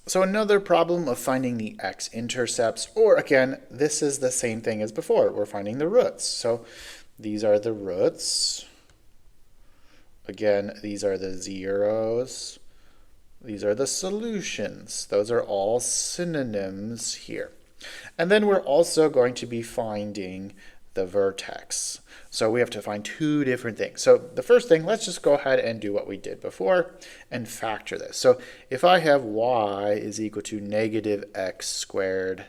So another problem of finding the x-intercepts, or again, this is the same thing as before. We're finding the roots. So these are the roots. Again, these are the zeros. These are the solutions. Those are all synonyms here. And then we're also going to be finding the vertex. So we have to find two different things. So the first thing, let's just go ahead and do what we did before and factor this. So if I have y is equal to negative x squared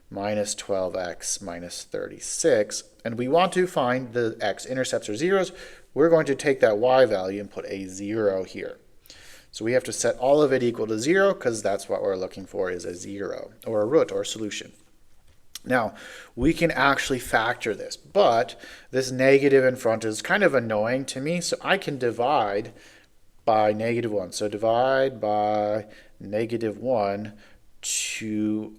minus 12x minus 36, and we want to find the x-intercepts or zeros, we're going to take that y value and put a 0 here. So we have to set all of it equal to 0 because that's what we're looking for, is a 0 or a root or a solution. Now, we can actually factor this, but this negative in front is kind of annoying to me, so I can divide by negative 1. So divide by negative 1 to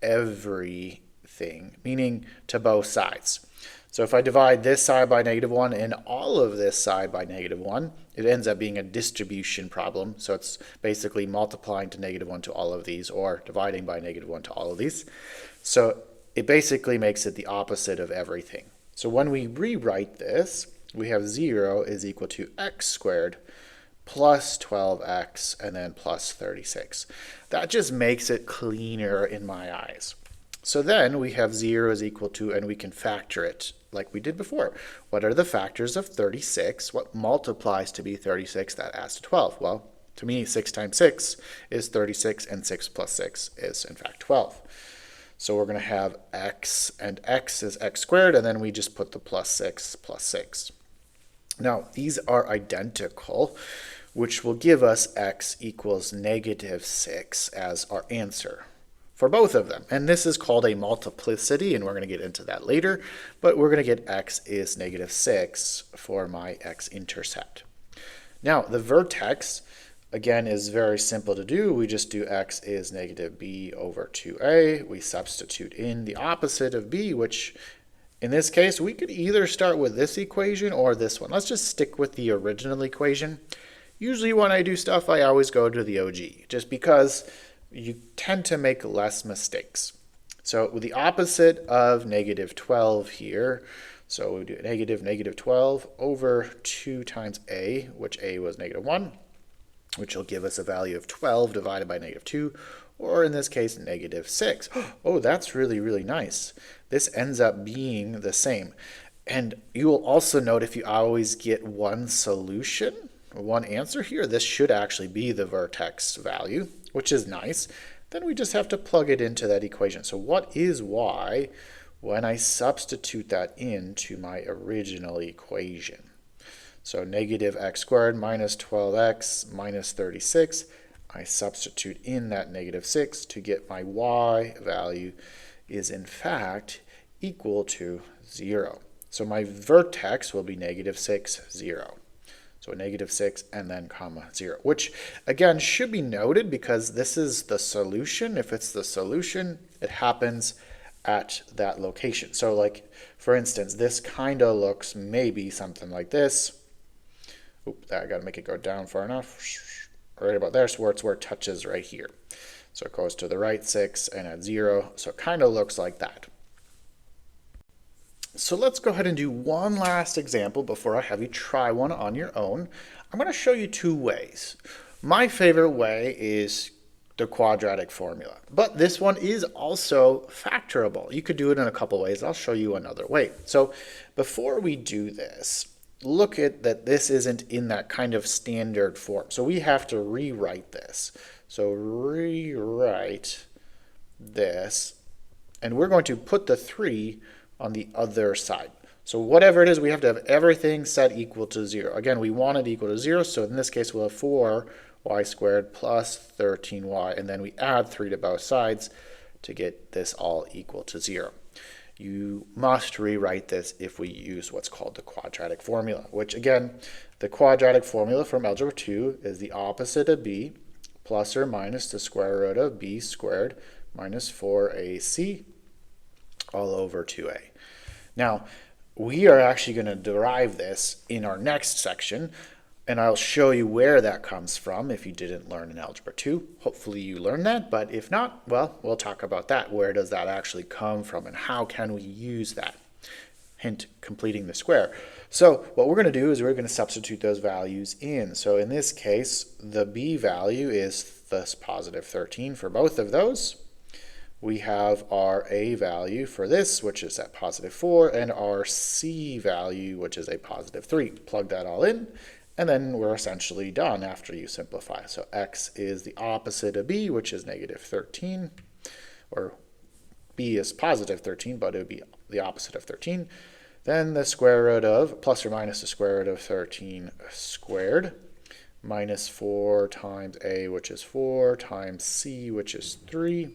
everything, meaning to both sides. So if I divide this side by negative 1 and all of this side by negative 1, it ends up being a distribution problem. So it's basically multiplying to negative 1 to all of these, or dividing by negative 1 to all of these. So it basically makes it the opposite of everything. So when we rewrite this, we have 0 is equal to x squared plus 12x and then plus 36. That just makes it cleaner in my eyes. So then we have 0 is equal to, and we can factor it like we did before. What are the factors of 36? What multiplies to be 36 that adds to 12? Well, to me, 6 times 6 is 36, and 6 plus 6 is, in fact, 12. So we're going to have x, and x is x squared, and then we just put the plus 6 plus 6. Now, these are identical, which will give us x equals negative 6 as our answer for both of them. And this is called a multiplicity, and we're going to get into that later, but we're going to get x is negative 6 for my x-intercept. Now, the vertex, again, is very simple to do. We just do x is negative b over 2a. We substitute in the opposite of b, which in this case, we could either start with this equation or this one. Let's just stick with the original equation. Usually when I do stuff, I always go to the OG, just because you tend to make less mistakes. So with the opposite of negative 12 here, so we do negative 12 over 2 times a, which a was negative 1, which will give us a value of 12 divided by negative 2, or in this case, negative 6. Oh, that's really, really nice. This ends up being the same. And you will also note if you always get one solution, one answer here, this should actually be the vertex value, which is nice. Then we just have to plug it into that equation. So what is y when I substitute that into my original equation? So negative x squared minus 12x minus 36. I substitute in that negative 6 to get my y value is in fact equal to 0. So my vertex will be negative 6, 0. So negative 6 and then comma 0, which again should be noted because this is the solution. If it's the solution, it happens at that location. So like, for instance, this kind of looks maybe something like this. Oop, I got to make it go down far enough. Right about there, so where it touches right here. So it goes to the right 6 and at 0. So it kind of looks like that. So let's go ahead and do one last example before I have you try one on your own. I'm going to show you two ways. My favorite way is the quadratic formula, but this one is also factorable. You could do it in a couple ways. I'll show you another way. So before we do this, look at that this isn't in that kind of standard form. So we have to rewrite this. So rewrite this, and we're going to put the 3 on the other side. So whatever it is, we have to have everything set equal to 0. Again, we want it equal to 0, so in this case we'll have 4y squared plus 13y, and then we add 3 to both sides to get this all equal to 0. You must rewrite this if we use what's called the quadratic formula, which again, the quadratic formula from Algebra 2 is the opposite of b plus or minus the square root of b squared minus 4ac all over 2a. Now, we are actually going to derive this in our next section. And I'll show you where that comes from if you didn't learn in Algebra 2. Hopefully you learned that, but if not, well, we'll talk about that. Where does that actually come from and how can we use that? Hint, completing the square. So what we're going to do is we're going to substitute those values in. So in this case, the b value is this positive 13 for both of those. We have our a value for this, which is at positive 4, and our c value, which is a positive 3. Plug that all in. And then we're essentially done after you simplify. So x is the opposite of b, which is negative 13. Or b is positive 13, but it would be the opposite of 13. Then the square root of, plus or minus the square root of 13 squared, minus 4 times a, which is 4, times c, which is 3.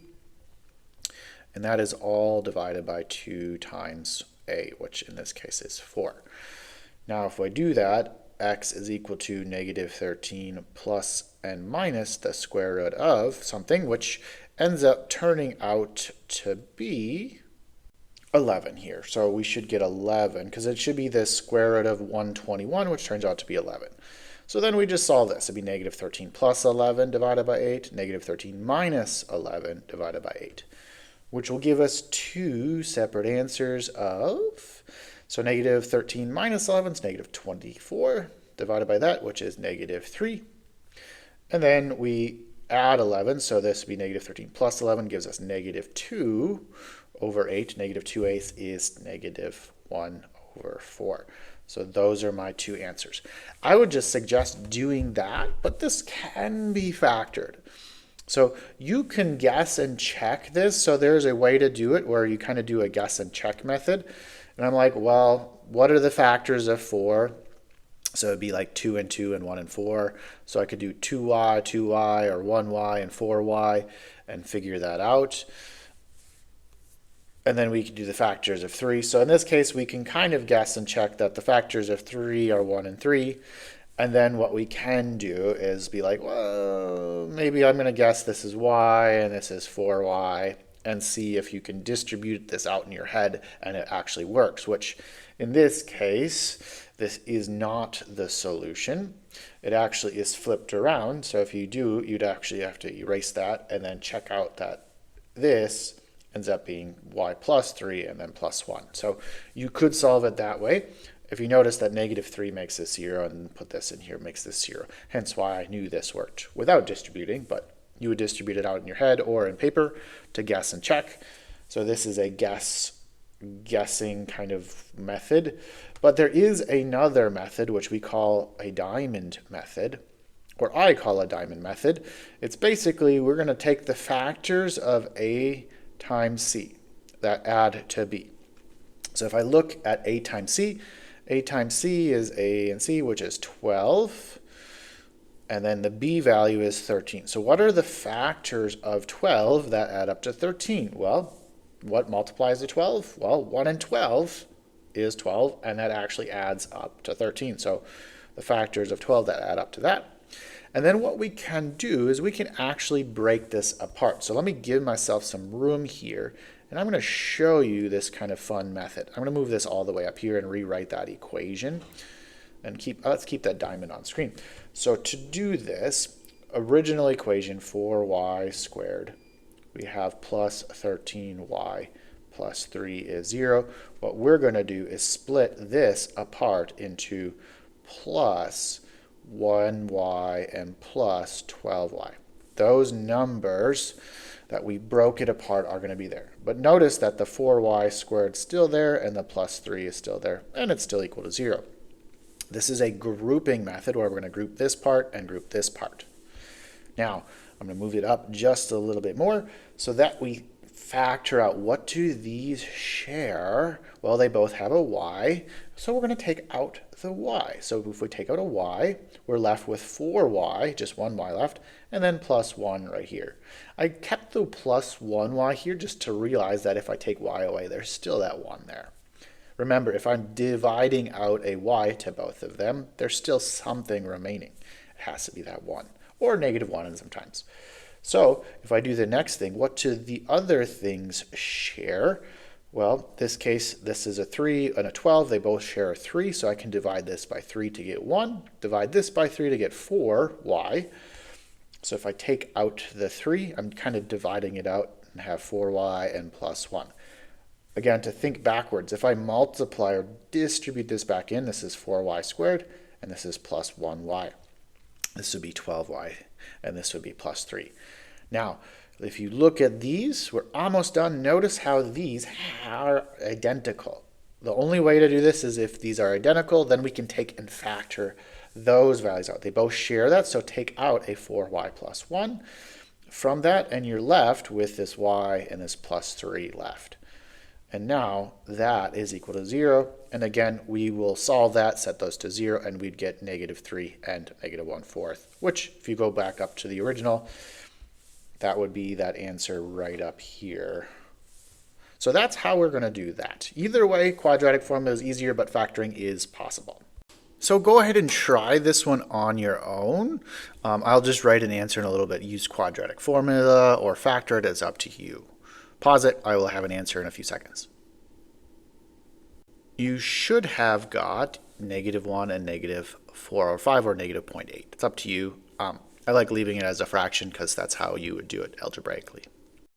And that is all divided by 2 times a, which in this case is 4. Now if I do that, x is equal to negative 13 plus and minus the square root of something, which ends up turning out to be 11 here. So we should get 11 because it should be the square root of 121, which turns out to be 11. So then we just solve this. It'd be negative 13 plus 11 divided by 8, negative 13 minus 11 divided by 8, which will give us two separate answers of, so negative 13 minus 11 is negative 24 divided by that, which is negative 3. And then we add 11, so this would be negative 13 plus 11 gives us negative 2 over 8. Negative 2/8 is negative 1 over 4. So those are my two answers. I would just suggest doing that, but this can be factored. So you can guess and check this. So there's a way to do it where you kind of do a guess and check method. And I'm like, well, what are the factors of 4? So it'd be like 2 and 2 and 1 and 4. So I could do 2y, 2y, or 1y and 4y and figure that out. And then we can do the factors of 3. So in this case, we can kind of guess and check that the factors of 3 are 1 and 3. And then what we can do is be like, well, maybe I'm going to guess this is y and this is 4y, and see if you can distribute this out in your head and it actually works, which in this case, this is not the solution. It actually is flipped around. So if you do, you'd actually have to erase that and then check out that this ends up being y plus 3 and then plus 1. So you could solve it that way. If you notice that negative 3 makes this 0 and put this in here makes this 0. Hence why I knew this worked without distributing, but you would distribute it out in your head or in paper to guess and check. So this is a guessing kind of method. But there is another method which we call a diamond method, or I call a diamond method. It's basically we're going to take the factors of a times c that add to b. So if I look at a times c is a and c, which is 12. And then the b value is 13. So what are the factors of 12 that add up to 13? Well, what multiplies to 12? Well, 1 and 12 is 12, and that actually adds up to 13. So the factors of 12 that add up to that. And then what we can do is we can actually break this apart. So let me give myself some room here, and I'm going to show you this kind of fun method. I'm going to move this all the way up here and rewrite that equation. And let's keep that diamond on screen. So to do this, original equation 4y squared, we have plus 13y plus 3 is 0. What we're going to do is split this apart into plus 1y and plus 12y. Those numbers that we broke it apart are going to be there. But notice that the 4y squared is still there and the plus 3 is still there, and it's still equal to 0. This is a grouping method where we're going to group this part and group this part. Now, I'm going to move it up just a little bit more so that we factor out what do these share. Well, they both have a y, so we're going to take out the y. So if we take out a y, we're left with 4y, just one y left, and then plus 1 right here. I kept the plus 1y here just to realize that if I take y away, there's still that 1 there. Remember, if I'm dividing out a y to both of them, there's still something remaining. It has to be that 1, or negative 1 sometimes. So if I do the next thing, what do the other things share? Well, this case, this is a 3 and a 12. They both share a 3, so I can divide this by 3 to get 1. Divide this by 3 to get 4y. So if I take out the 3, I'm kind of dividing it out and have 4y and plus 1. Again, to think backwards, if I multiply or distribute this back in, this is 4y squared, and this is plus 1y. This would be 12y, and this would be plus 3. Now, if you look at these, we're almost done. Notice how these are identical. The only way to do this is if these are identical, then we can take and factor those values out. They both share that, so take out a 4y plus 1 from that, and you're left with this y and this plus 3 left. And now that is equal to 0. And again, we will solve that, set those to 0, and we'd get -3 and -1/4, which if you go back up to the original, that would be that answer right up here. So that's how we're going to do that. Either way, quadratic formula is easier, but factoring is possible. So go ahead and try this one on your own. I'll just write an answer in a little bit. Use quadratic formula or factor it. It's up to you. Pause it. I will have an answer in a few seconds. You should have got -1 and -4 or 5 or -0.8. It's up to you. I like leaving it as a fraction because that's how you would do it algebraically.